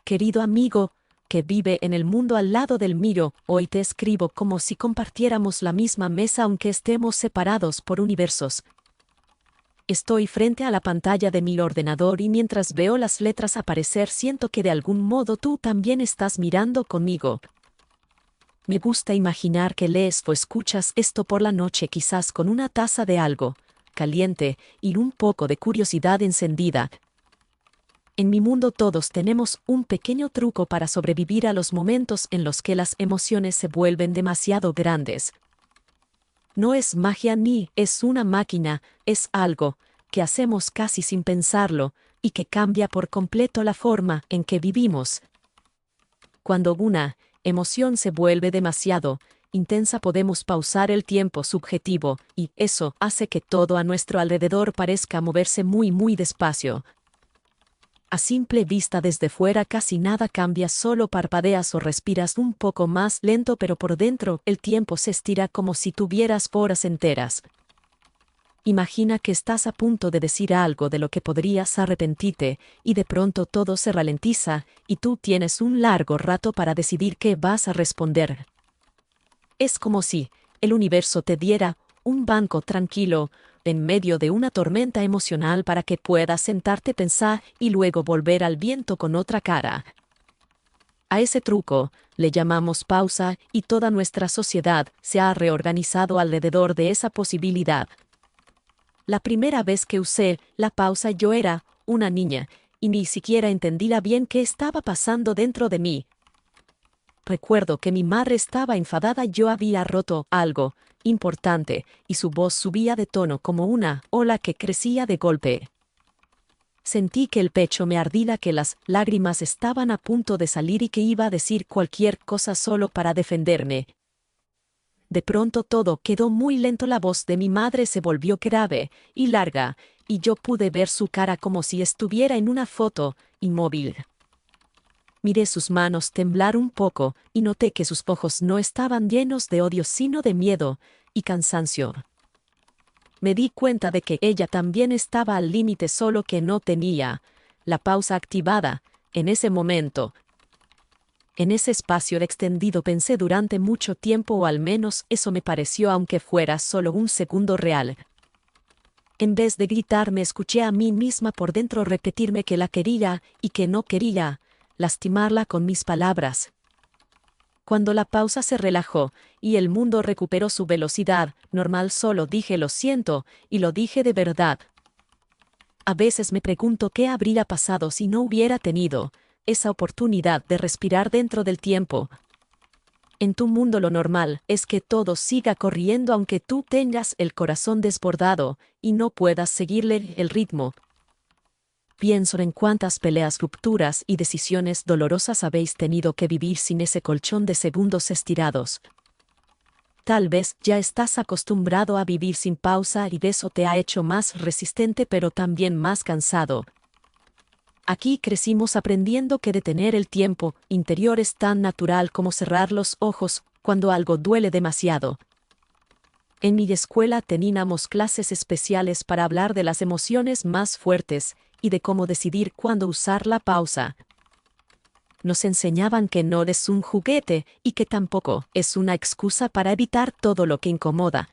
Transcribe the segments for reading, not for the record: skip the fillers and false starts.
Querido amigo, que vive en el mundo al lado del mío, hoy te escribo como si compartiéramos la misma mesa aunque estemos separados por universos. Estoy frente a la pantalla de mi ordenador y mientras veo las letras aparecer siento que de algún modo tú también estás mirando conmigo. Me gusta imaginar que lees o escuchas esto por la noche quizás con una taza de algo caliente y un poco de curiosidad encendida. En mi mundo todos tenemos un pequeño truco para sobrevivir a los momentos en los que las emociones se vuelven demasiado grandes. No es magia ni es una máquina, es algo que hacemos casi sin pensarlo y que cambia por completo la forma en que vivimos. Cuando una emoción se vuelve demasiado intensa podemos pausar el tiempo subjetivo y eso hace que todo a nuestro alrededor parezca moverse muy despacio. A simple vista desde fuera casi nada cambia, solo parpadeas o respiras un poco más lento, pero por dentro el tiempo se estira como si tuvieras horas enteras. Imagina que estás a punto de decir algo de lo que podrías arrepentirte y de pronto todo se ralentiza y tú tienes un largo rato para decidir qué vas a responder. Es como si el universo te diera un banco tranquilo en medio de una tormenta emocional para que puedas sentarte, pensar y luego volver al viento con otra cara. A ese truco le llamamos pausa y toda nuestra sociedad se ha reorganizado alrededor de esa posibilidad. La primera vez que usé la pausa yo era una niña y ni siquiera entendía bien qué estaba pasando dentro de mí. Recuerdo que mi madre estaba enfadada, yo había roto algo importante, y su voz subía de tono como una ola que crecía de golpe. Sentí que el pecho me ardía, que las lágrimas estaban a punto de salir y que iba a decir cualquier cosa solo para defenderme. De pronto todo quedó muy lento, la voz de mi madre se volvió grave y larga, y yo pude ver su cara como si estuviera en una foto, inmóvil. Miré sus manos temblar un poco y noté que sus ojos no estaban llenos de odio sino de miedo y cansancio. Me di cuenta de que ella también estaba al límite, solo que no tenía la pausa activada en ese momento. En ese espacio extendido pensé durante mucho tiempo, o al menos eso me pareció, aunque fuera solo un segundo real. En vez de gritar me escuché a mí misma por dentro repetirme que la quería y que no quería lastimarla con mis palabras. Cuando la pausa se relajó y el mundo recuperó su velocidad normal, solo dije lo siento, y lo dije de verdad. A veces me pregunto qué habría pasado si no hubiera tenido esa oportunidad de respirar dentro del tiempo. En tu mundo lo normal es que todo siga corriendo aunque tú tengas el corazón desbordado y no puedas seguirle el ritmo. Pienso en cuántas peleas, rupturas y decisiones dolorosas habéis tenido que vivir sin ese colchón de segundos estirados. Tal vez ya estás acostumbrado a vivir sin pausa y eso te ha hecho más resistente, pero también más cansado. Aquí crecimos aprendiendo que detener el tiempo interior es tan natural como cerrar los ojos cuando algo duele demasiado. En mi escuela teníamos clases especiales para hablar de las emociones más fuertes y de cómo decidir cuándo usar la pausa. Nos enseñaban que no es un juguete y que tampoco es una excusa para evitar todo lo que incomoda.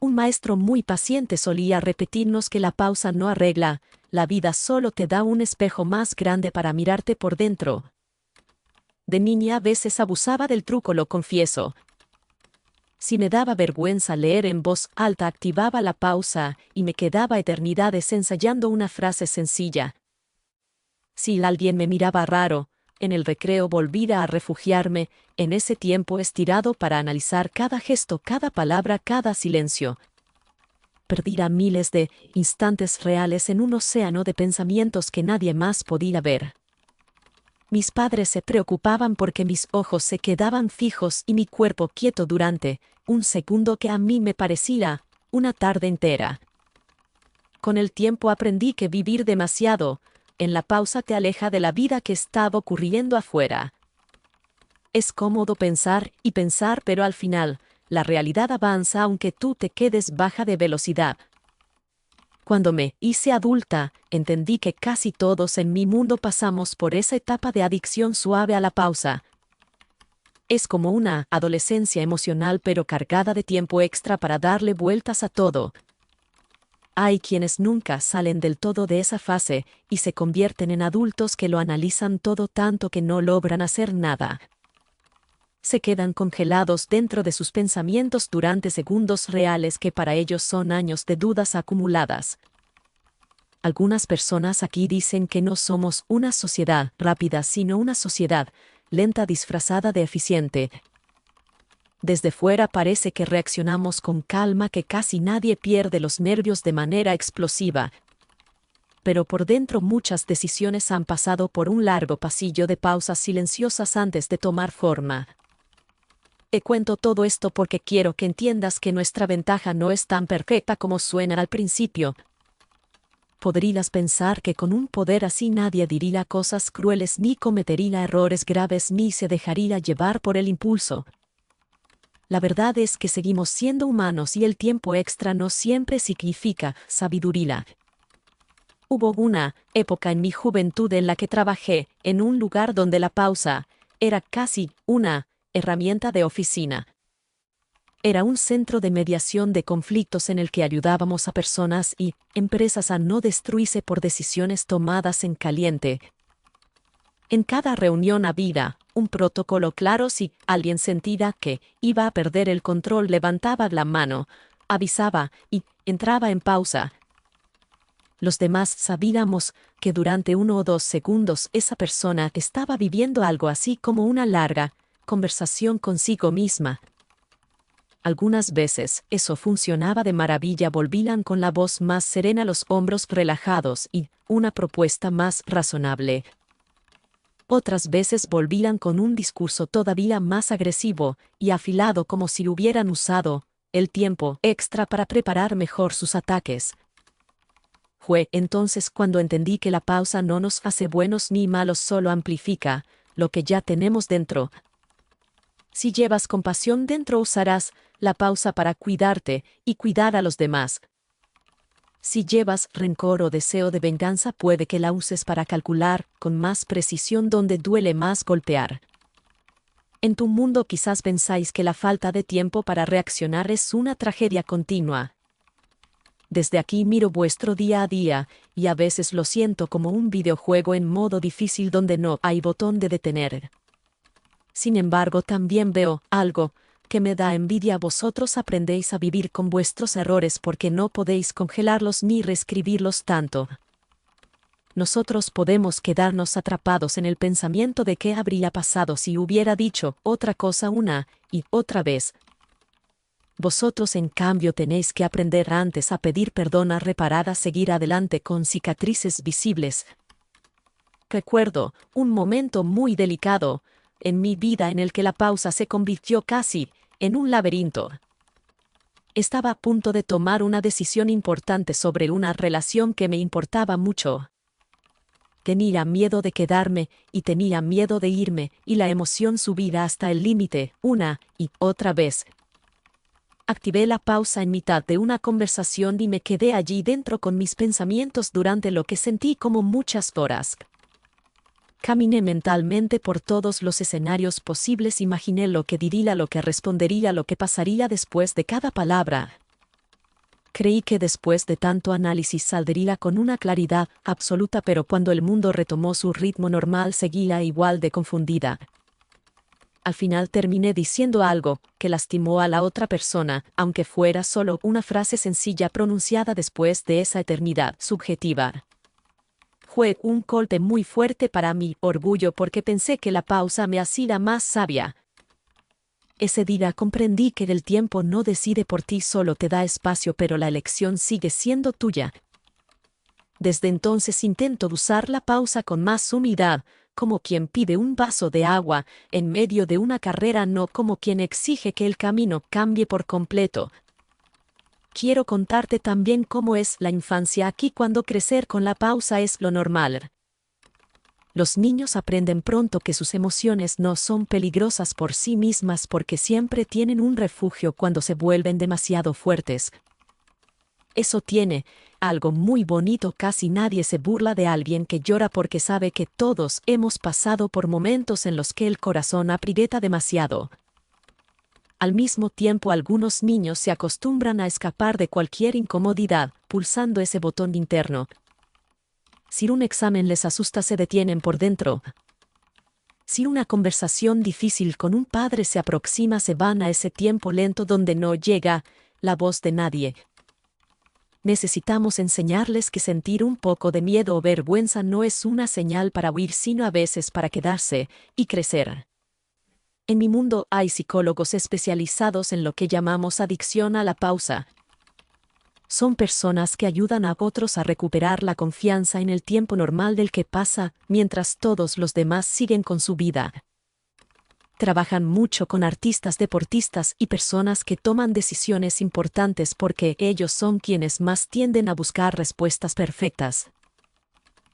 Un maestro muy paciente solía repetirnos que la pausa no arregla la vida, solo te da un espejo más grande para mirarte por dentro. De niña a veces abusaba del truco, lo confieso. Si me daba vergüenza leer en voz alta, activaba la pausa y me quedaba eternidades ensayando una frase sencilla. Si alguien me miraba raro, en el recreo volvía a refugiarme en ese tiempo estirado para analizar cada gesto, cada palabra, cada silencio. Perdía miles de instantes reales en un océano de pensamientos que nadie más podía ver. Mis padres se preocupaban porque mis ojos se quedaban fijos y mi cuerpo quieto durante un segundo que a mí me parecía una tarde entera. Con el tiempo aprendí que vivir demasiado en la pausa te aleja de la vida que estaba ocurriendo afuera. Es cómodo pensar y pensar, pero al final la realidad avanza aunque tú te quedes baja de velocidad. Cuando me hice adulta, entendí que casi todos en mi mundo pasamos por esa etapa de adicción suave a la pausa. Es como una adolescencia emocional pero cargada de tiempo extra para darle vueltas a todo. Hay quienes nunca salen del todo de esa fase y se convierten en adultos que lo analizan todo tanto que no logran hacer nada. Se quedan congelados dentro de sus pensamientos durante segundos reales que para ellos son años de dudas acumuladas. Algunas personas aquí dicen que no somos una sociedad rápida sino una sociedad lenta disfrazada de eficiente. Desde fuera parece que reaccionamos con calma, que casi nadie pierde los nervios de manera explosiva. Pero por dentro muchas decisiones han pasado por un largo pasillo de pausas silenciosas antes de tomar forma. Te cuento todo esto porque quiero que entiendas que nuestra ventaja no es tan perfecta como suena al principio. Podrías pensar que con un poder así nadie diría cosas crueles ni cometería errores graves ni se dejaría llevar por el impulso. La verdad es que seguimos siendo humanos y el tiempo extra no siempre significa sabiduría. Hubo una época en mi juventud en la que trabajé en un lugar donde la pausa era casi una herramienta de oficina. Era un centro de mediación de conflictos en el que ayudábamos a personas y empresas a no destruirse por decisiones tomadas en caliente. En cada reunión había un protocolo claro. Si alguien sentía que iba a perder el control, levantaba la mano, avisaba y entraba en pausa. Los demás sabíamos que durante 1 o 2 segundos esa persona estaba viviendo algo así como una larga conversación consigo misma. Algunas veces eso funcionaba de maravilla, volvían con la voz más serena, los hombros relajados y una propuesta más razonable. Otras veces volvían con un discurso todavía más agresivo y afilado, como si hubieran usado el tiempo extra para preparar mejor sus ataques. Fue entonces cuando entendí que la pausa no nos hace buenos ni malos, solo amplifica lo que ya tenemos dentro. Si llevas compasión dentro, usarás la pausa para cuidarte y cuidar a los demás. Si llevas rencor o deseo de venganza, puede que la uses para calcular con más precisión dónde duele más golpear. En tu mundo quizás pensáis que la falta de tiempo para reaccionar es una tragedia continua. Desde aquí miro vuestro día a día, y a veces lo siento como un videojuego en modo difícil donde no hay botón de detener. Sin embargo, también veo algo que me da envidia. Vosotros aprendéis a vivir con vuestros errores porque no podéis congelarlos ni reescribirlos tanto. Nosotros podemos quedarnos atrapados en el pensamiento de qué habría pasado si hubiera dicho otra cosa una y otra vez. Vosotros, en cambio, tenéis que aprender antes a pedir perdón, a reparar, a seguir adelante con cicatrices visibles. Recuerdo un momento muy delicado en mi vida en el que la pausa se convirtió casi en un laberinto. Estaba a punto de tomar una decisión importante sobre una relación que me importaba mucho. Tenía miedo de quedarme y tenía miedo de irme, y la emoción subía hasta el límite una y otra vez. Activé la pausa en mitad de una conversación y me quedé allí dentro con mis pensamientos durante lo que sentí como muchas horas. Caminé mentalmente por todos los escenarios posibles, imaginé lo que diría, lo que respondería, lo que pasaría después de cada palabra. Creí que después de tanto análisis saldría con una claridad absoluta, pero cuando el mundo retomó su ritmo normal seguía igual de confundida. Al final terminé diciendo algo que lastimó a la otra persona, aunque fuera solo una frase sencilla pronunciada después de esa eternidad subjetiva. Fue un golpe muy fuerte para mi orgullo porque pensé que la pausa me hacía más sabia. Ese día comprendí que el tiempo no decide por ti, solo te da espacio, pero la elección sigue siendo tuya. Desde entonces intento usar la pausa con más humildad, como quien pide un vaso de agua en medio de una carrera, no como quien exige que el camino cambie por completo. Quiero contarte también cómo es la infancia aquí, cuando crecer con la pausa es lo normal. Los niños aprenden pronto que sus emociones no son peligrosas por sí mismas porque siempre tienen un refugio cuando se vuelven demasiado fuertes. Eso tiene algo muy bonito. Casi nadie se burla de alguien que llora porque sabe que todos hemos pasado por momentos en los que el corazón aprieta demasiado. Al mismo tiempo, algunos niños se acostumbran a escapar de cualquier incomodidad, pulsando ese botón interno. Si un examen les asusta, se detienen por dentro. Si una conversación difícil con un padre se aproxima, se van a ese tiempo lento donde no llega la voz de nadie. Necesitamos enseñarles que sentir un poco de miedo o vergüenza no es una señal para huir, sino a veces para quedarse y crecer. En mi mundo hay psicólogos especializados en lo que llamamos adicción a la pausa. Son personas que ayudan a otros a recuperar la confianza en el tiempo normal del que pasa, mientras todos los demás siguen con su vida. Trabajan mucho con artistas, deportistas y personas que toman decisiones importantes porque ellos son quienes más tienden a buscar respuestas perfectas.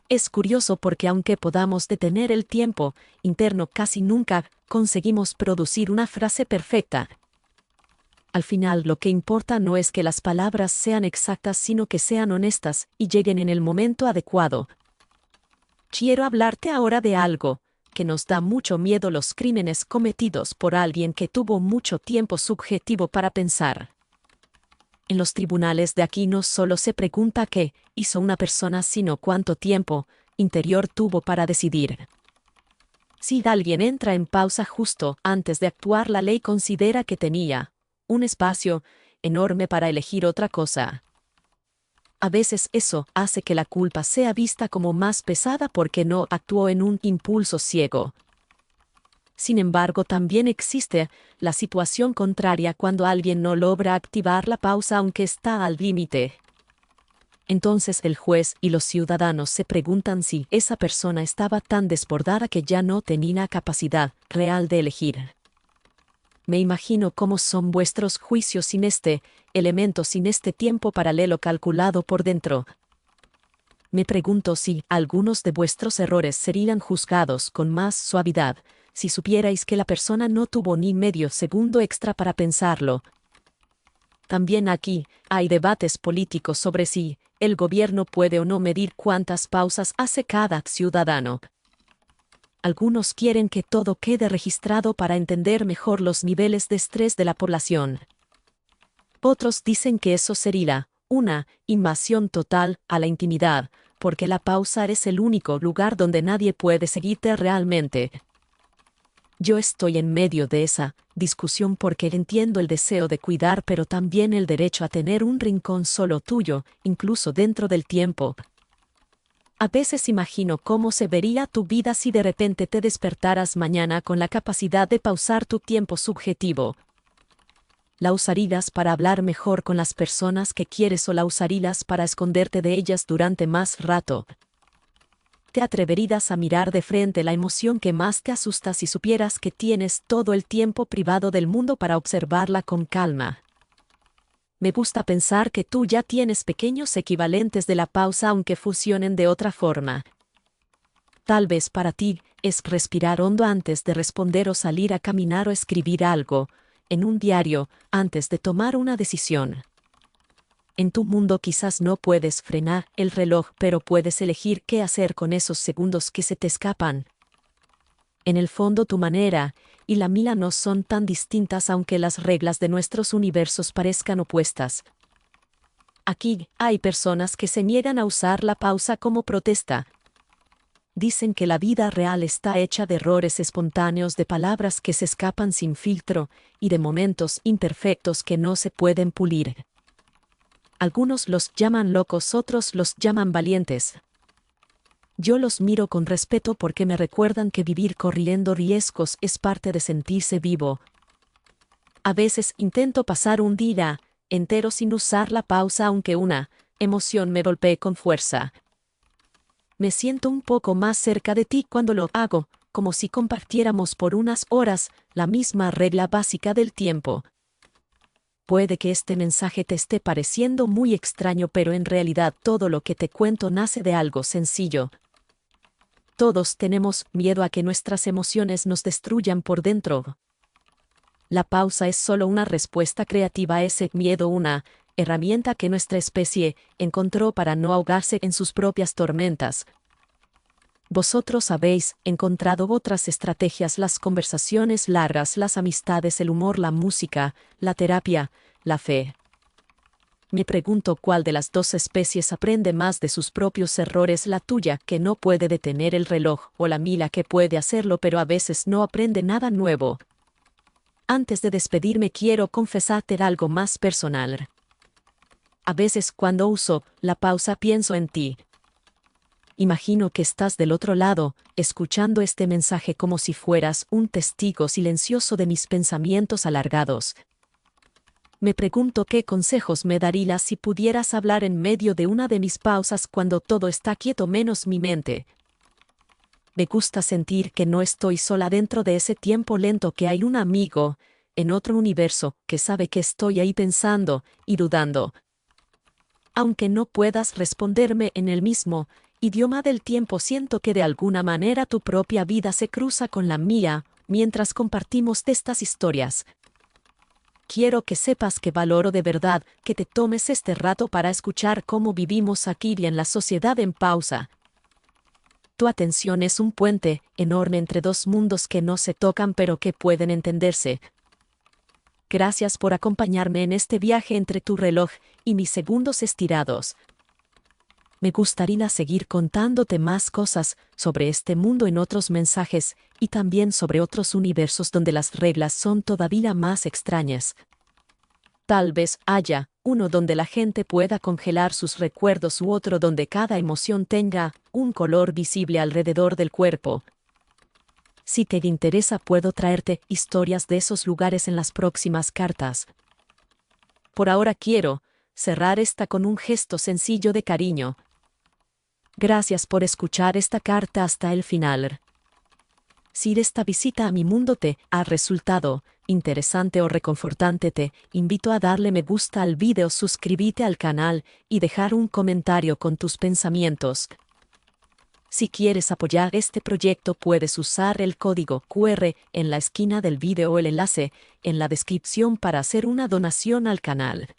Es curioso porque aunque podamos detener el tiempo interno, casi nunca conseguimos producir una frase perfecta. Al final, lo que importa no es que las palabras sean exactas, sino que sean honestas y lleguen en el momento adecuado. Quiero hablarte ahora de algo que nos da mucho miedo: los crímenes cometidos por alguien que tuvo mucho tiempo subjetivo para pensar. En los tribunales de aquí no solo se pregunta qué hizo una persona, sino cuánto tiempo interior tuvo para decidir. Si alguien entra en pausa justo antes de actuar, la ley considera que tenía un espacio enorme para elegir otra cosa. A veces eso hace que la culpa sea vista como más pesada porque no actuó en un impulso ciego. Sin embargo, también existe la situación contraria, cuando alguien no logra activar la pausa aunque está al límite. Entonces el juez y los ciudadanos se preguntan si esa persona estaba tan desbordada que ya no tenía capacidad real de elegir. Me imagino cómo son vuestros juicios sin este elemento, sin este tiempo paralelo calculado por dentro. Me pregunto si algunos de vuestros errores serían juzgados con más suavidad si supierais que la persona no tuvo ni medio segundo extra para pensarlo. También aquí hay debates políticos sobre si el gobierno puede o no medir cuántas pausas hace cada ciudadano. Algunos quieren que todo quede registrado para entender mejor los niveles de estrés de la población. Otros dicen que eso sería una invasión total a la intimidad, porque la pausa es el único lugar donde nadie puede seguirte realmente. Yo estoy en medio de esa discusión porque entiendo el deseo de cuidar, pero también el derecho a tener un rincón solo tuyo, incluso dentro del tiempo. A veces imagino cómo se vería tu vida si de repente te despertaras mañana con la capacidad de pausar tu tiempo subjetivo. ¿La usarías para hablar mejor con las personas que quieres o la usarías para esconderte de ellas durante más rato? ¿Te atreverías a mirar de frente la emoción que más te asusta si supieras que tienes todo el tiempo privado del mundo para observarla con calma? Me gusta pensar que tú ya tienes pequeños equivalentes de la pausa, aunque funcionen de otra forma. Tal vez para ti es respirar hondo antes de responder, o salir a caminar, o escribir algo en un diario antes de tomar una decisión. En tu mundo quizás no puedes frenar el reloj, pero puedes elegir qué hacer con esos segundos que se te escapan. En el fondo, tu manera y la mía no son tan distintas, aunque las reglas de nuestros universos parezcan opuestas. Aquí hay personas que se niegan a usar la pausa como protesta. Dicen que la vida real está hecha de errores espontáneos, de palabras que se escapan sin filtro y de momentos imperfectos que no se pueden pulir. Algunos los llaman locos, otros los llaman valientes. Yo los miro con respeto porque me recuerdan que vivir corriendo riesgos es parte de sentirse vivo. A veces intento pasar un día entero sin usar la pausa, aunque una emoción me golpee con fuerza. Me siento un poco más cerca de ti cuando lo hago, como si compartiéramos por unas horas la misma regla básica del tiempo. Puede que este mensaje te esté pareciendo muy extraño, pero en realidad todo lo que te cuento nace de algo sencillo. Todos tenemos miedo a que nuestras emociones nos destruyan por dentro. La pausa es solo una respuesta creativa a ese miedo, una herramienta que nuestra especie encontró para no ahogarse en sus propias tormentas. Vosotros habéis encontrado otras estrategias: las conversaciones largas, las amistades, el humor, la música, la terapia, la fe. Me pregunto cuál de las dos especies aprende más de sus propios errores: la tuya, que no puede detener el reloj, o la mía, que puede hacerlo pero a veces no aprende nada nuevo. Antes de despedirme quiero confesarte algo más personal. A veces cuando uso la pausa pienso en ti. Imagino que estás del otro lado, escuchando este mensaje como si fueras un testigo silencioso de mis pensamientos alargados. Me pregunto qué consejos me darías si pudieras hablar en medio de una de mis pausas cuando todo está quieto menos mi mente. Me gusta sentir que no estoy sola dentro de ese tiempo lento, que hay un amigo, en otro universo, que sabe que estoy ahí pensando y dudando. Aunque no puedas responderme en el mismo idioma del tiempo, siento que de alguna manera tu propia vida se cruza con la mía mientras compartimos de estas historias. Quiero que sepas que valoro de verdad que te tomes este rato para escuchar cómo vivimos aquí y en la sociedad en pausa. Tu atención es un puente enorme entre dos mundos que no se tocan pero que pueden entenderse. Gracias por acompañarme en este viaje entre tu reloj y mis segundos estirados. Me gustaría seguir contándote más cosas sobre este mundo en otros mensajes y también sobre otros universos donde las reglas son todavía más extrañas. Tal vez haya uno donde la gente pueda congelar sus recuerdos u otro donde cada emoción tenga un color visible alrededor del cuerpo. Si te interesa, puedo traerte historias de esos lugares en las próximas cartas. Por ahora quiero cerrar esta con un gesto sencillo de cariño. Gracias por escuchar esta carta hasta el final. Si esta visita a mi mundo te ha resultado interesante o reconfortante, te invito a darle me gusta al video, suscribirte al canal y dejar un comentario con tus pensamientos. Si quieres apoyar este proyecto, puedes usar el código QR en la esquina del video o el enlace en la descripción para hacer una donación al canal.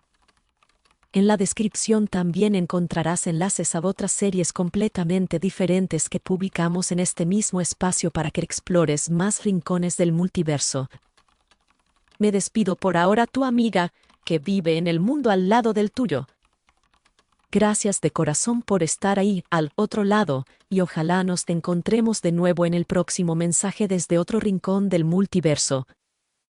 En la descripción también encontrarás enlaces a otras series completamente diferentes que publicamos en este mismo espacio para que explores más rincones del multiverso. Me despido por ahora, tu amiga, que vive en el mundo al lado del tuyo. Gracias de corazón por estar ahí al otro lado, y ojalá nos encontremos de nuevo en el próximo mensaje desde otro rincón del multiverso.